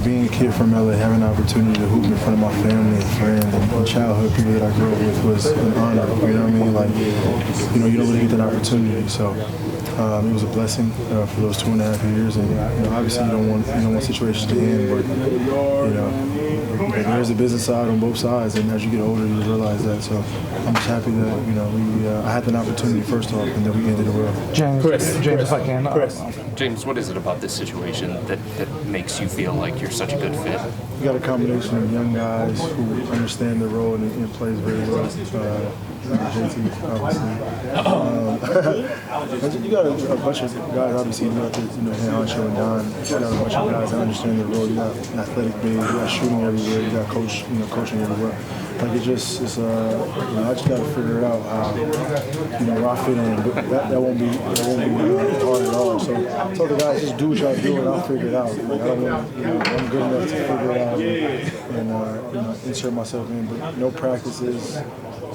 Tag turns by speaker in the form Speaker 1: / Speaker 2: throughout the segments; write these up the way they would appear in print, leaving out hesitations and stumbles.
Speaker 1: being a kid from LA, having the opportunity to hoop in front of my family and friends and childhood people that I grew up with was an honor. You know what I mean? Like, you don't really get that opportunity. So it was a blessing for those 2.5 years. And obviously you don't want situations to end, but there's a business side on both sides, and as you get older, you realize that. So I'm just happy that I had an opportunity first off, and then we ended it well.
Speaker 2: James, if I can.
Speaker 3: James, what is it about this situation that makes you feel like you're such a good fit?
Speaker 1: You got a combination of young guys who understand their role and plays very well. JT, obviously. You got a bunch of guys, obviously, Hancho and Don. You got a bunch of guys that understand their role. You got athletic big, you got shooting everywhere, you got coaching everywhere. Like I just got to figure it out where I fit in. But that won't be hard at all. So tell the guys, just do what y'all do and I'll figure it out. Like I'm good enough to figure it out and insert myself in. But no practices.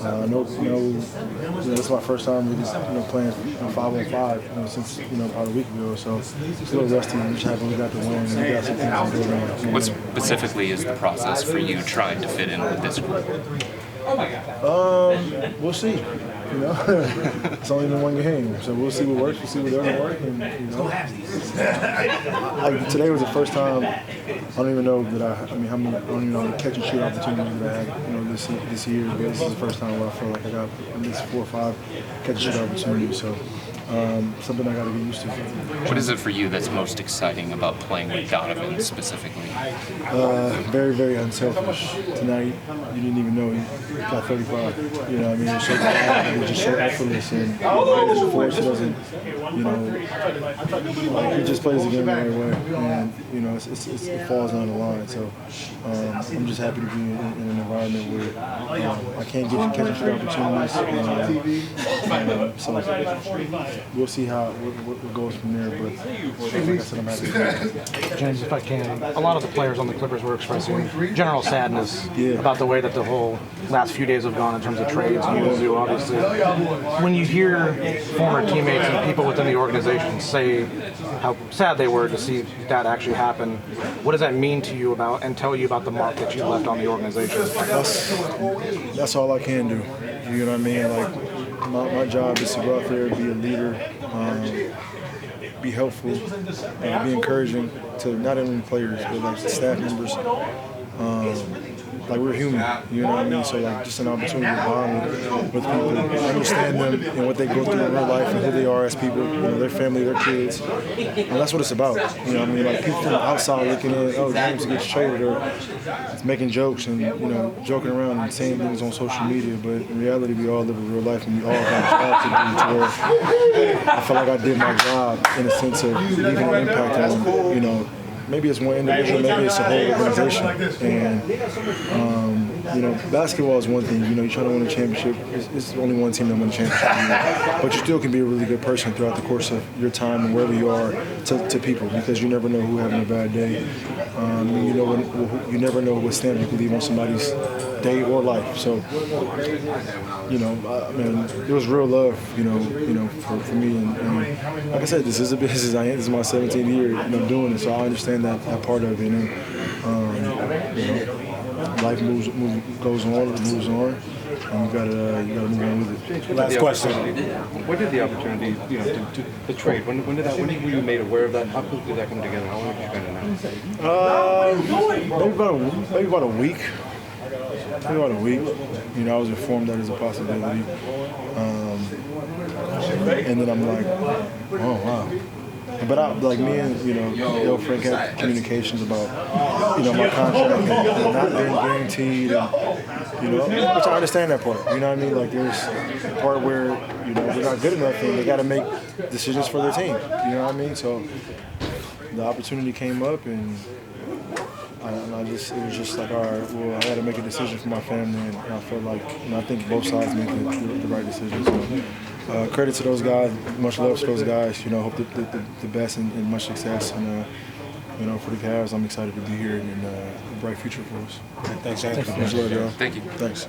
Speaker 1: This is my first time really playing 5-on-5 since about a week ago. So it's a little rusty. I'm just happy we got the win and we got some things to go around.
Speaker 3: What specifically is the process for you trying to fit in with this group?
Speaker 1: We'll see. It's only been one game, so we'll see what works. We'll see what doesn't work. And like today was the first time. I don't even know that I don't even know the catch and shoot opportunities that I had, this year. But this is the first time where I feel like I got at least 4 or 5 catch and shoot opportunities. So something I got to get used to.
Speaker 3: What is it for you that's most exciting about playing with Donovan specifically?
Speaker 1: Very, very unselfish. Tonight, you didn't even know he got 35. It's just so effortless and force doesn't, he just plays the game the right way, and it falls down the line. So I'm just happy to be in an environment where I can't get catch and shoot opportunities. So we'll see what goes from there. But like I said, I'm happy.
Speaker 2: James, if I can, a lot of the players on the Clippers were expressing general sadness about the way that the whole last few days have gone in terms of trades. You obviously. When you hear former teammates and people within the organization say how sad they were to see that actually happen, what does that mean to you about and tell you about the mark that you left on the organization?
Speaker 1: That's all I can do. You know what I mean? Like my job is to go out there, be a leader, be helpful, be encouraging to not only players but like staff members. Like we're human, you know what I mean? So like just an opportunity to bond with people, understand them and what they go through in real life and who they are as people, their family, their kids. And that's what it's about. You know what I mean? Like people from the outside looking in, James gets traded or it's making jokes and joking around and saying things on social media. But in reality, we all live a real life and we all have a job to do to where I feel like I did my job in a sense of leaving an impact on, maybe it's one individual, maybe it's a whole organization. And, basketball is one thing. You're trying to win a championship. It's only one team that wins a championship. But you still can be a really good person throughout the course of your time and wherever you are to people because you never know who's having a bad day. You never know what stamp you can leave on somebody's day or life. So, it was real love, for me. And like I said, this is a business. This is my 17th year, doing it. So I understand that part of it. Life goes on, it moves on, and you gotta move on with it.
Speaker 4: Last question. When did the opportunity, to trade? When were you made aware of that? How quickly did that come together? How long did you spend on that?
Speaker 1: Maybe about a week. I was informed that there's a possibility, and then I'm like, oh wow. But me and Frank had communications about my contract and not being guaranteed, and which I understand that part. You know what I mean? Like there's a part where we're not good enough and they got to make decisions for their team. You know what I mean? So the opportunity came up and. It was just like, all right, well, I got to make a decision for my family, and I felt like, I think both sides made the right decision. So, credit to those guys, much love to those guys. Hope the best and much success. And for the Cavs, I'm excited to be here and a bright future for us.
Speaker 4: Thanks, James.
Speaker 1: Much love, y'all.
Speaker 3: Thank you.
Speaker 1: Thanks.